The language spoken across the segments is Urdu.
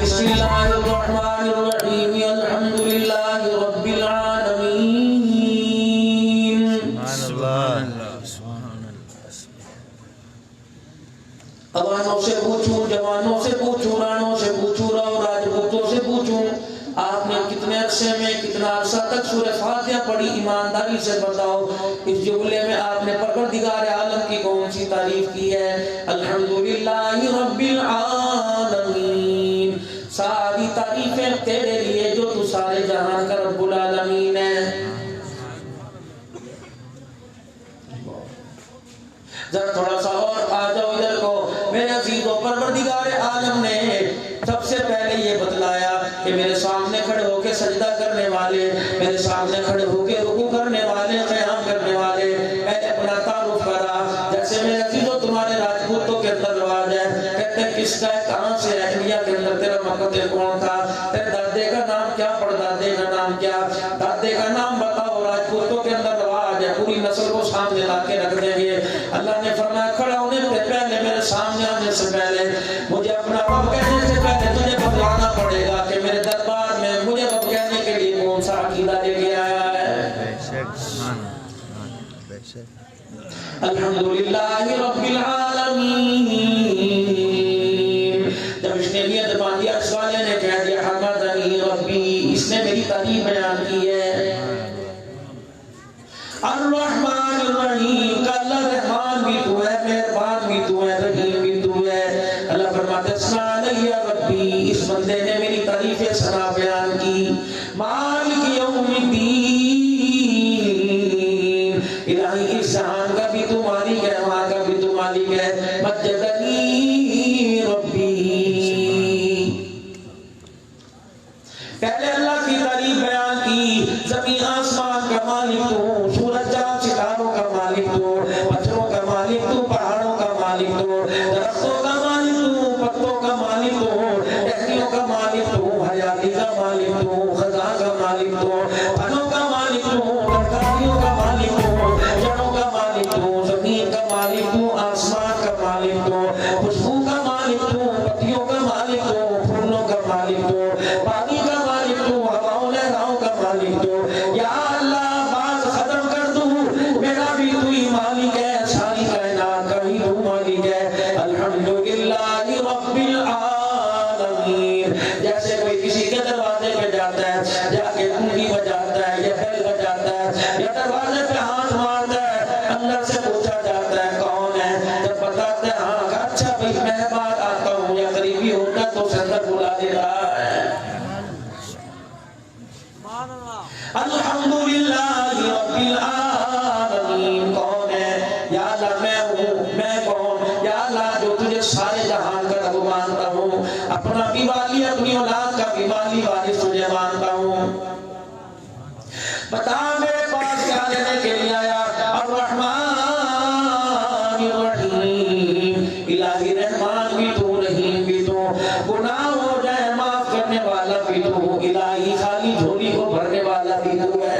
بسم اللہ الرحمن الرحیم الحمد للہ رب العالمین عواموں سے پوچھوں، جوانوں سے پوچھوں، رانوں سے پوچھوں، راؤ راجپوتوں سے پوچھوں، آپ نے کتنے عرصے میں کتنا عرصہ تک سورہ فاتحہ پڑھی؟ ایمانداری سے بتاؤ۔ اس جملے میں آپ نے پروردگار عالم کی کون سی تعریف کی ہے؟ الحمدللہ رب العالمین، ساری تعریفیں تیرے لیے جو تو سارے جہان کا رب العالمین ہے۔ ذرا تھوڑا سا اور آ جاؤ ادھر کو میرے عزیزوں۔ پروردگار عالم نے سب سے پہلے یہ بتلایا کہ میرے سامنے کھڑے ہو کے سجدہ کرنے والے، میرے سامنے کھڑے ہو کے رکوع کرنے والے، قیام کرنے والے، پہلے اپنا تعارف کرا۔ جیسے میرے عزیزوں تمہارے راجپوتوں کے اندر رواج ہے، کہتے ہیں کس کا ہے، کہاں سے ہے، انڈیا کے اندر تیرا مقتل کون تھا، تیرے دادے کا نام کیا، پردادے کا نام کیا، دادے کا نام بتاؤ۔ راجپوتوں کے اندر رواج ہے، پوری نسل کو سامنے لا کے رکھ دیں گے۔ اللہ نے فرمایا کھڑا ہونے سے پہلے، میرے سامنے آنے سے پہلے، مجھے اپنا رب کہنے سے پہلے تجھے بتلانا پڑے گا کہ میرے دربار میں مجھے رب کہنے کے لیے کون سا عقیدہ لے کے آیا ہے۔ الحمدللہ رب العالمین۔ جب اس نے نیت باندھی، اس والے نے کہہ دیا حمدنی ربی، اس نے میری تعریف بیان کی ہے۔ الرحمن الرحیم، کہ اللہ رحمان بھی تو ہے، مہربان بھی تو ہے، رحیم بھی تو ہے۔ اللہ فرماتے ہیں ثنا علی ربی، اس بندے نے میری تعریف ثنا بیان کی۔ مالک یوم الدین، الہی اس جہان کا بھی تو مالک ہے، وہاں کا بھی تو مالک ہے۔ مجدنی ربی، پہلے اللہ کی تعریف بیان کی۔ زمین آسمان کا مالک تو، سورج چاند ستاروں کا مالک تو، پتھروں کا مالک تو، پہاڑوں کا مالک تو، درختوں کا مالک تو، پتوں کا مالک تو، ٹہنیوں کا مالک تو، ہریالی کا مالک تو، خزاں کا مالک تو، پھلوں کا مالک تو، ترکاریوں کا مالک تو، جڑوں کا مالک تو، زمین کا مالک تو، آسمان کا مالک تو، خوشبو کا مالک تو، پتیوں کا مالک تو، پھولوں کا مالک تو، پانی کا مالک تو، ہواؤں لہراؤں کا مالک تو۔ یا اللہ بات ختم کر دوں، میرا بھی تو ہی مالک ہے، ساری کائنات کا ہی تو مالک ہے۔ الحمدللہ رب العالمین۔ جیسے کوئی کسی کے دروازے پہ جاتا ہے، جا کے کنڈی بجاتا ہے یا بیل بجاتا ہے یا دروازے پہ ہاتھ مارتا ہے، اندر سے پوچھا جاتا ہے کون ہے، جب بتاتے ہیں ہاں اچھا بھائی مہمان آتا ہوں یا قریبی ہوتا تو اسے اندر بلا دیتا ہے۔ الحمدللہ رب العالمین، کون ہے؟ یا اللہ میں ہوں، میں کون؟ یا اللہ جو تجھے سارے جہان کا رب مانتا ہوں، اپنا بھی والی، اپنی اولاد کا بھی والی وارث تجھے مانتا ہوں۔ بتا میرے پاس کیا لینے کے لیے آیا؟ الرحمن الرحیم، الہی رحمان بھی تو، رحیم بھی تو، گناہ ہو جائے معاف کرنے والا بھی تو، الہی خالی جھولی کو بھرنے والا بھی تو ہے۔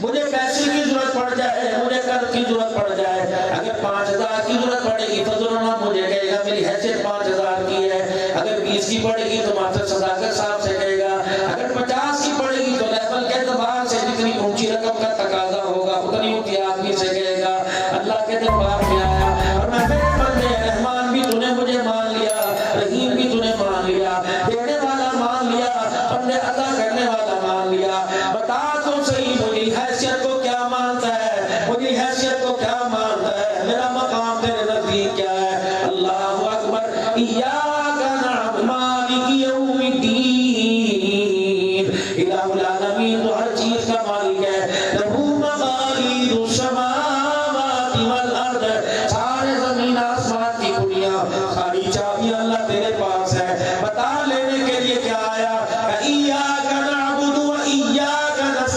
مجھے پیسے کی ضرورت پڑ جائے، مجھے قرض کی ضرورت پڑ جائے، اگر 5000 کی ضرورت پڑے گی فضل اللہ مجھے کہے گا میری حیثیت 5000 کی ہے، اگر 20 کی پڑے گی تو ماتر صداقت صاحب سے کہے گا، اگر 50 کی پڑے گی تو لیبل کے اعتبار سے جتنی اونچی رقم کا تقاضا ہوگا اتنی اونچی آدمی سے کہے گا۔ اللہ کے دربار میں آیا اور میں میرے بندے رحمان بھی تو نے مجھے مان لیا، رحیم بھی تو نے مان لیا، دینے والا مان لیا، بندے عطا کرنے والا مان لیا۔ بتا تو صحیح مجھے حیثیت کو کیا مانتا ہے، مجھے حیثیت کو کیا مانتا ہے، میرا مقام تیرے نزدیک کیا ہے؟ اللہ اکبر۔ ایاک نعبد مالک یوم الدین، الہ العالمین تو ہر چیز کا مالک ہے۔ لہو مقالید السماوات والارض، سارے زمین آسمان کی کنیاں، ساری چابی اللہ تیرے پاس ہے۔ بتا لینے کے لیے کیا آیا؟ ایاک نعبد و ایاک نستعین،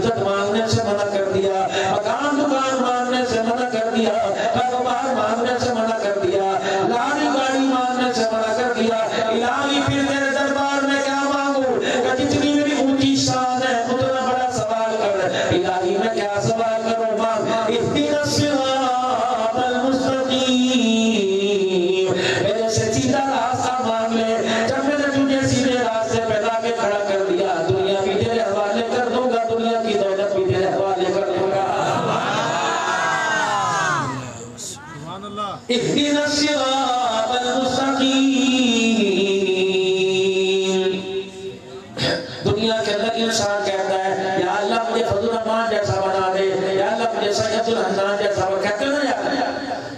عزت مانگنے سے منع کر دیا، مکان دکان مانگنے سے منع کر دیا، کاروبار مانگنے سے منع کر دیا، لاری گاڑی مانگنے سے منع کر دیا۔ الہی پھر تیرے دربار میں کیا مانگوں کہ جتنی میری اونچی شان ہے اتنا بڑا سوال کر۔ الہی میں کیا سوال کروں؟ مانگ اہدنا الصراط المستقیم، میرے سے سیدھا راستہ مانگ لے۔ جب میں نے تجھے سیدھے راستے پہ لا کے کھڑا کر دیا، دنیا بھی تیرے حوالے کر دوں گا، دنیا کی دولت بھی تیرے حوالے کر دوں گا۔ اہدنا الصراط المستقیم۔ دنیا کے اندر انسان کہتا ہے یا اللہ مجھے فضل الرحمان جیسا بنا دے، یا اللہ مجھے سید الحنان جیسا بنا، کہتے ہیں نا یار۔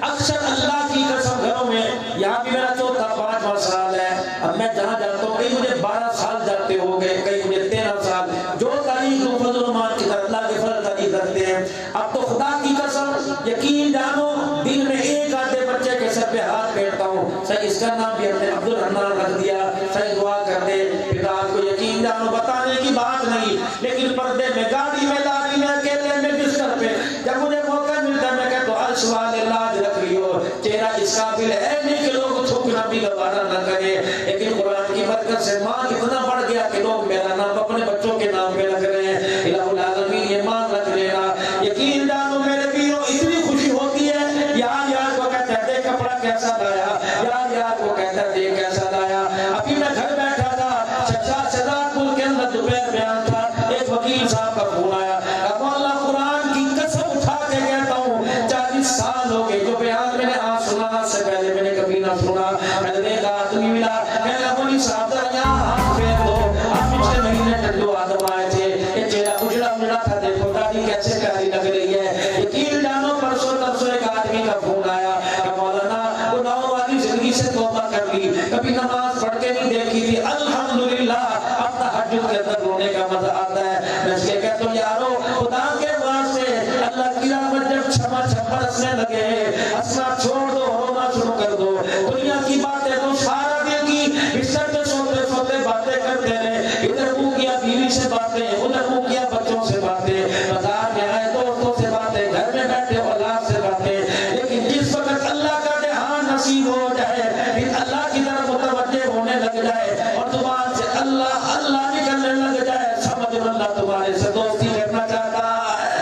اکثر اللہ کی قسم گھروں میں، یہاں بھی میرا چوتھا 5واں سال ہے، اب میں جہاں جاتا ہوں کہیں مجھے 12 سال جاتے ہو گئے، کہیں مجھے 13 سال، جو تاریخ تو فضل الرحمان کی طرح اللہ کے فضل تاریخ رکھتے ہیں۔ اب تو خدا کی قسم یقین جانو دن میں ایک آدھے بچے کے سر پہ ہاتھ پھیرتا ہوں، صحیح اس کا نام بھی ہم نے عبد الرحمان رکھ دیا، صحیح دعا کرتے پتا کو یقین جانو بتانے کی بات نہیں، لیکن پردے میں گاڑی میں لاری میں اکیلے میں بستر پہ جب مجھے موقع ملتا ہے میں کہتا ہوں عرش والے لاج رکھ لیو، چہرہ اس قابل ہے نہیں کہ لوگ تھوکنا بھی گوارا نہ کرے، لیکن قرآن کی برکت سے ماں اتنا بڑھ گیا کہ لوگ میرا نام اپنے بچوں کے نام پہ رکھ رہے ہیں۔ الہ العالمین یہ ماں رکھ لینا، یقین جانو میرے بیروں اتنی خوشی ہوتی ہے، یار یار کو کہتا ہے دے کپڑا کیسا لایا، یار یار کو کہتا ہے دے کیسا لایا۔ ابھی میں گھر بیٹھا تھا، شہزاد پور کے اندر دوپہر بیان تھا، ایک وکیل صاحب کا فون آیا، مولا قرآن کی قسم اٹھا کے کہتا ہوں 40 سال ہو گئے جو بیان میں نے آج سنا، سے پہلے میں نے کبھی نہ سنا۔ میں نے دیکھا آدمی ملا، کہنے لگا مولوی صاحب ذرا یہاں ہاتھ پھیر دو، آپ پچھلے مہینے ٹنڈو آدم آئے تھے، یہ چہرہ اجڑا مجڑا تھا، دیکھو داڑھی کیسے پیاری لگ رہی ہے۔ یقین جانو پرسوں ترسوں ایک آدمی کا فون آیا کہ مولانا گناہوں والی زندگی سے توبہ کر لی، کبھی نماز پڑھ کے نہیں دیکھی تھی، الحمدللہ اب تہجد کے اندر رونے کا مزہ آتا ہے۔ میں اس کے کہتا ہوں یارو خدا کے واسطے اللہ کی رحمت جب چھما برسنے لگے ہنسنا چھوڑ دو، رونا شروع کر دو، دنیا کی باتیں تو سارا دن کی بستر پہ سوتے سوتے باتیں کرتے رہے، ادھر منہ کیا بیوی سے باتیں، ادھر منہ کیا بچوں سے باتیں، بازار میں آئے دوستوں سے باتیں، گھر میں بیٹھے اولاد سے باتیں، لیکن جس وقت اللہ کا دھیان نصیب ہو جائے پھر اللہ کی طرف متوجہ ہونے لگ جائے اور زبان سے اللہ اللہ نکلنے لگ جائے، سمجھ لو اللہ تمہارے سے دوستی کرنا چاہتا ہے۔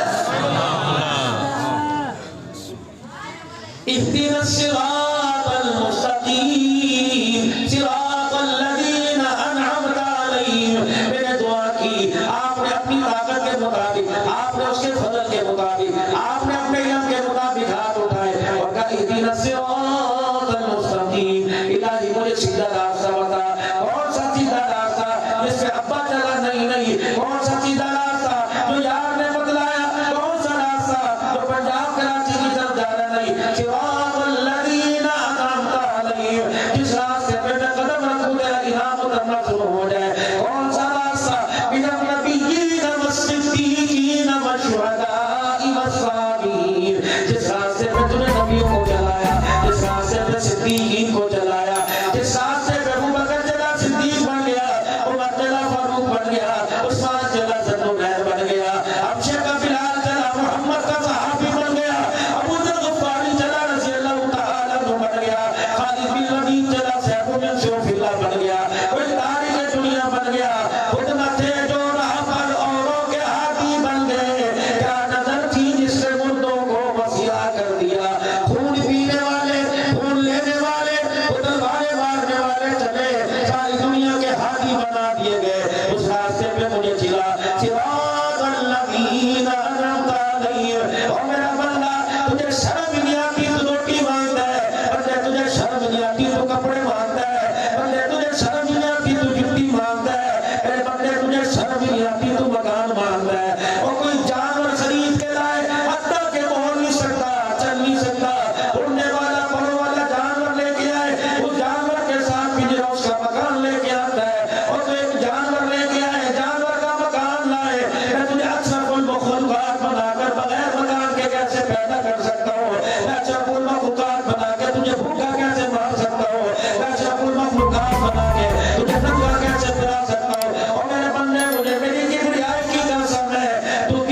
اہدنا الصراط المستقیم صراط الذین انعمت علیہم۔ میں نے دعا کی، آپ نے اپنی طاقت کے مطابق، آپ نے اس کے فضل کے مطابق، آپ نے اپنے علم کے مطابق ہاتھ اٹھائے اور کہا اہدنا الصراط المستقیم، الہی مجھے سیدھا راستہ بتا۔ کون سا سیدھا راستہ جس پہ ابا چلا نہیں، کون سا سیدھا راستہ جو یار نے بتلایا، کون سا راستہ جو پنجاب کراچی کی طرف جا رہا نہیں، صراط الذین انعمت علیہم، جس راستے پہ میں قدم رکھوں تیرا انعام اترنا شروع ہو جائے، کون سا راستہ من النبیین والصدیقین والشہداء والصالحین، جس راستے پہ تم نے نبیوں کو چلایا، جس راستے پہ صدیقین کو چلایا، جس راستے پہ ابو بکر چلا صدیق بن گیا، عمر چلا فاروق بن گیا، عثمان چلا ذوالنورین بن گیا، حبشہ کا بلال چلا محمد کا صحابی بن گیا، ابو ذر غفاری چلا رضی اللہ تعالیٰ عنہ بن گیا، خالد بن ولید چلا سیف بن سیوف اللہ بن گیا، کوئی تاریخ دنیا بن گیا، خود نہ تھے جو راہ پر اوروں کے ہاتھی بن گئے، کیا نظر تھی جس نے مردوں کو وسیع کر دیا، خون پینے والے، خون لینے والے، تلواریں مارنے والے چلے، ساری دنیا کے ہاتھی بنا دیے گئے، اس راستے پہ مجھے چلا، صراط الذین انعمت علیہم۔ اور میرا بندہ تجھے شرم نہیں آتی تو روٹی مانگتا ہے، بندے تجھے شرم نہیں آتی تو کپڑے مانگتا ہے، بندے تجھے شرم نہیں آتی تو جوتی مانگتا ہے، میرے بندے تجھے شرم نہیں آتی تو مکان مانگتا ہے، اور کوئی جانور خرید کے لائے حتیٰ کہ بول نہیں سکتا، چل نہیں سکتا، اڑنے والا پروں والا جانور لے کے آئے، اس جانور کے ساتھ پنجرا اس کا مکان لے کے آتا ہے، اور تو ایک جانور لے کے آئے، جانور کا مکان لائے، میں تجھے اشرف المخلوقات بنا کر بغیر مکان کے کیسے پیدا کر سکتا ہوں، میں اشرف المخلوقات بنا کے تجھے بھوکا کیسے مار سکتا ہوں، میں اشرف المخلوقات بنا کے تجھے ننگا کیسے پلا سکتا ہوں، اور میرے بندے مجھے میری کبریائی کی قسم ہے تو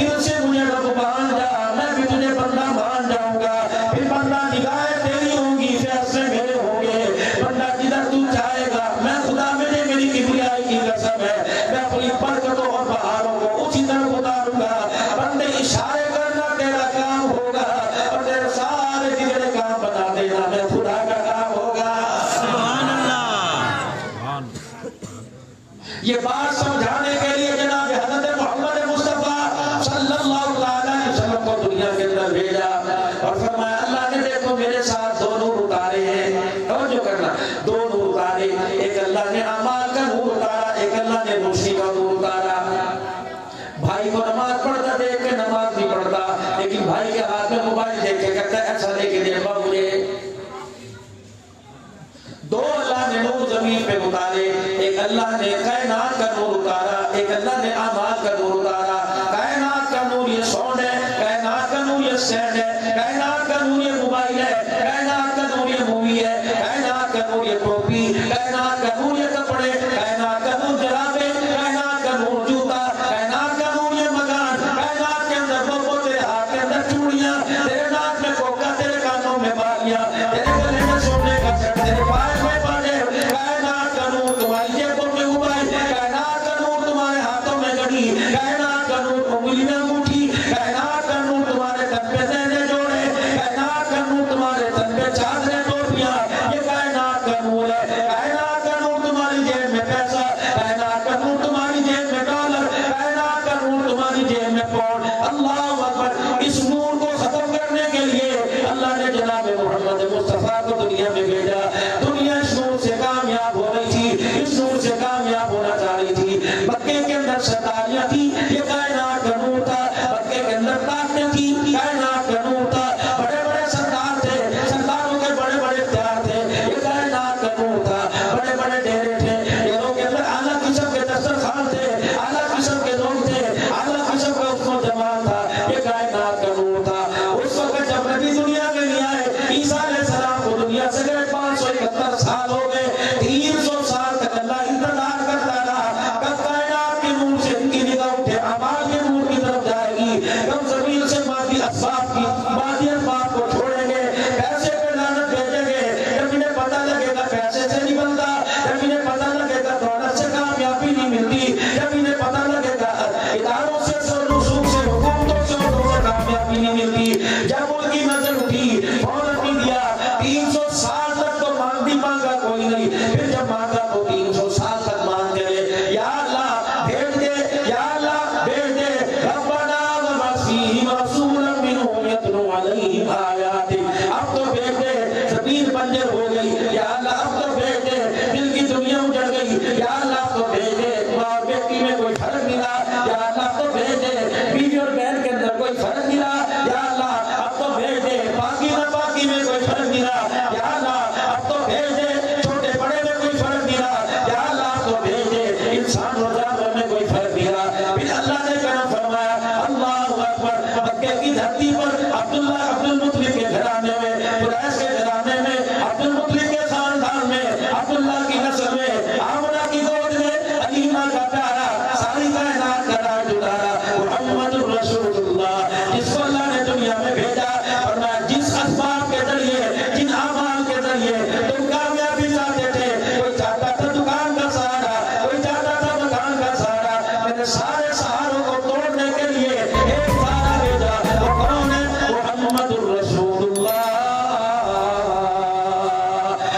متعلق ایک اللہ نے کائنات کا نور اتارا، ایک اللہ نے اعمال کا نور اتارا۔ کائنات کا نور یہ ساؤنڈ ہے، کائنات کا نور یہ سینڈ ہے، کائنات کا نور یہ موبائل ہے، کائنات کا نور یہ مووی ہے، کائنات کا نور یہ ٹوپی، کائنات کا نور یہ کپڑے، کائنات کا نور جرابے، کائنات کا نور جوتا، کائنات کا نور یہ مکان، کائنات کے اندر بوبو، تیرے ہاتھ کے اندر چوڑیاں، تیرے ناک میں کوکا، تیرے کانوں میں بالیاں، تیرے گلے میں سونے کا سیٹ، تیرے پائے میں باجے، کائنات کا نور تمہاری جیبوں میں موبائل، کائنات کا نور تمہارے ہاتھوں میں گھڑی، کائنات کا نور انگلی میں انگوٹھی، کائنات کا نور تمہارے تن پہ زینے جوڑے، کائنات کا نور تمہارے تن پہ چادریں ٹوپیاں، یہ کائنات کا نور ہے۔ کائنات کا نور تمہاری جیب میں پیسہ، کائنات کا نور تمہاری جیب میں ڈالر، کائنات کا نور تمہاری جیب میں پاؤنڈ۔ اللہ اکبر۔ اس نور کو ختم کرنے کے لیے اللہ نے جناب محمد مصطفیٰ کو دنیا میں بھیجا۔ دنیا اس نور سے کامیاب ہو رہی تھی، اس نور سے کامیاب ہونا چاہ رہی تھی۔ مکے کے اندر ستاریاں تھی، یہ کائنات کا نور تھا۔ مکے کے اندر طاقتیں تھی، کائنات کا نور تھا۔ بڑے بڑے سردار تھے، سرداروں کے بڑے بڑے اختیار تھے، یہ کائنات کا نور تھا۔ بڑے بڑے ڈیرے تھے، ڈیروں کے اندر اعلیٰ قسم کے دسترخوان تھے، اعلیٰ قسم کے لوگ تھے، اعلیٰ قسم کا اس کو جمال تھا، یہ کائنات کا نور تھا۔ اس وقت جب نبی دنیا میں نہیں آئے، عیسیٰ علیہ السلام کو دنیا سے گئے 571 سال ہو گئے، 300 سال تک اللہ انتظار کرتا رہا کب کائنات کے نور سے ان کی نگاہ اٹھے، اعمال کے نور کی طرف جائے گی، کب زمین سے مادی اسباب کو چھوڑیں گے، پیسے پہ لعنت بھیجیں گے۔ جب انہیں پتہ لگے گا پیسے سے نہیں بنتا، جب انہیں پتہ لگے گا دولت سے کامیابی نہیں ملتی، جب انہیں پتہ لگے گا اداروں سے رسوخ سے حکومتوں سے کامیابی نہیں ملتی، جب ان کی نظر اٹھی فوراً نہیں دیا۔ 300 سال تک تو مانگا کوئی نہیں، پھر جب مانگا تو 300 سال تک مانگتے رہے۔ یا اللہ بھیج دے، یا اللہ بھیج دے، ربنا وابعث فیہم رسولا منہم یتلو علیہم آیاتک۔ اب تو بھیج دے، زمین بنجر ہو گئی، یا اللہ اب تو بھیج دے، دل کی دنیا اجڑ گئی، یا اللہ اب تو بھیج دے، ماں اور بیٹی میں کوئی فرق نہیں رہا، یا اللہ اب تو بھیج دے، بیوی اور بہن کے اندر کوئی فرق نہیں رہا، یا اللہ اب تو بھیج دے، پاکی نہ پاکی میں کوئی فرق نہیں رہا، یا اللہ اب تو بھیج دے، چھوٹے بڑے میں کوئی فرق نہیں رہا، یا اللہ اب تو بھیج دے، انسان اور جانور میں کوئی فرق نہیں رہا۔ پھر اللہ نے کرم فرمایا، اللہ اکبر۔ مکے کی دھرتی پر عبداللہ عبد المطلب کے گھرانے میں، قریش کے گھرانے میں، عبد المطلب کے خاندان میں، عبداللہ کی نسل میں، آمنہ کی گود میں، علیمہ کا پیارا، ساری کائنات کا راج اتارا، محمد رسول اللہ، جس کو اللہ نے دنیا میں بھیجا، فرمایا جس اسباب کے ذریعے، جن اعمال کے ذریعے تم کامیابی چاہتے تھے، کوئی چاہتا تھا دکان کا سہارا، کوئی چاہتا تھا مکان کا سہارا، میں نے سارے سہاروں کو توڑنے کے لیے ایک سہارا بھیجا، وہ کون ہے؟ محمد رسول اللہ۔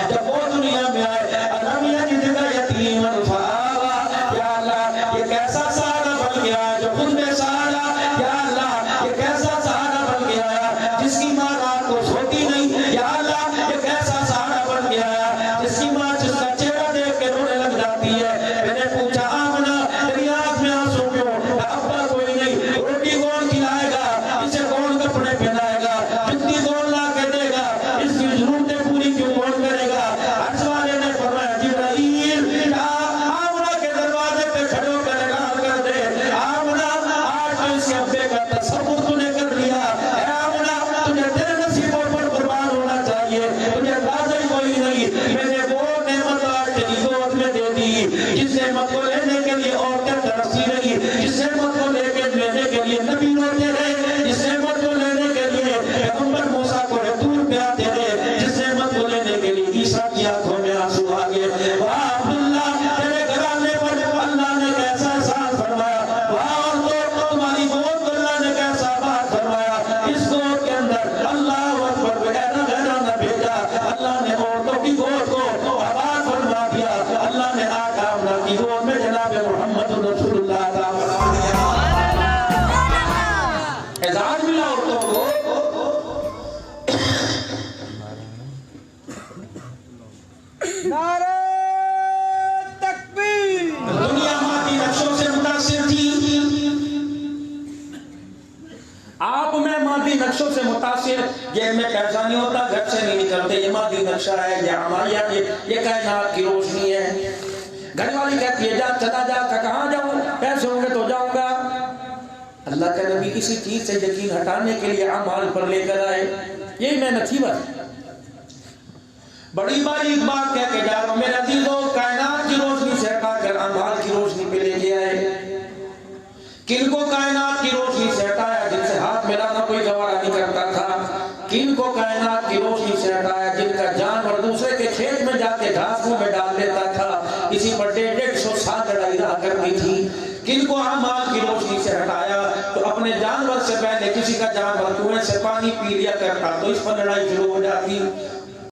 جب وہ دنیا میں آئے، الم یجدک یتیما فآویٰ، یا اللہ یہ کیسا سہارا بن گیا جو خود بے سہارا، یا اللہ یہ کیسا سہارا بن گیا جس کی ماں رات کو سوتی نہیں، یا اللہ یہ کیسا سہارا بن گیا جس کی ماں جس کا چہرہ دیکھ کے رونے لگ جاتی ہے۔ میں نے پوچھا آمنہ تیری آنکھ میں آنسو کیوں؟ ابا کوئی نہیں، روٹی کون کھلائے گا، اسے کون کپڑے پہنائے گا، جتنی کون لا کے دے گا، اس کی ضرورتیں پوری کیوں کون کرے گا؟ عرش والے نے فرمایا جبرائیل آمنہ کے دروازے پہ کھڑے ہو کر اعلان کر دے، آمنہ آج تو اس کے ابے کا تصور تو نے کر لیا، اے آمنہ تجھے تیرے نصیبوں پر قربان ہونا چاہیے، تجھے اندازہ ہی کوئی نہیں، میں نے وہ نعمت آج تیری گود میں دے دی جس نعمت کو لینے کے لیے عورتیں ترسی رہی، جس نعمت کو لے کے لینے کے لیے نبی روتے رہے، جس نعمت کو لینے کے لیے پیغمبر موسیٰ کو دور پہ آتے رہے، جس نعمت کو لینے کے لیے عیسیٰ کی آنکھوں میں آنسو آ گئے۔ واہ عبداللہ تیرے گھرانے پر اللہ نے کیسا احسان فرمایا، واہ عورتوں تمہاری گود کو اللہ نے کیسا بات فرمایا، اس گود کے اندر اللہ اکبر غیرہ نہ بھیجا، اللہ نے عورتوں کی گود کو آباد فرما دیا، اللہ نے آج آمنہ کی گود میں جناب محمد رسول اللہ کا اعزاز ملا عورتوں کو۔ نعرہ تکبیر۔ دنیا مادی نقشوں سے متاثر تھی، آپ میں مادی نقشوں سے متاثر، جیب میں پیسہ نہیں ہوتا، گھر سے نہیں نکلتے، یہ مادی نقشہ ہے، یہ ہماری یہ کائنات کی روشنی ہے۔ گھر والی کہتی ہے جا چلا جا، کہاں جاؤں؟ پیسے ہوں گے تو جاؤں گا۔ اللہ کا نبی کسی چیز سے یقین ہٹانے کے لیے اعمال پر لے کر آئے، یہی محنت تھی بس۔ بڑی باریک بات کہہ کے جا رہا ہوں میرے عزیزوں، کائنات کی روشنی سے ہٹا کر اعمال کی روشنی پہ لے کے آئے۔ کن کو کائنات کی روشنی سے ہٹایا؟ جن سے ہاتھ ملانا کوئی گوارا نہیں کرتا تھا۔ کن کو کائنات کی روشنی سے ہٹایا؟ جن کا جانور دوسرے کے کھیت میں جا کے گھاس میں ڈال لیتا تھا، کسی پر 150 سال لڑائی رہا کرتی تھی۔ کن کو اعمال کی روشنی سے ہٹایا؟ تو اپنے جانور سے پہلے کسی کا جانور کنویں سے پانی پی لیا کرتا تو اس پر لڑائی شروع ہو جاتی۔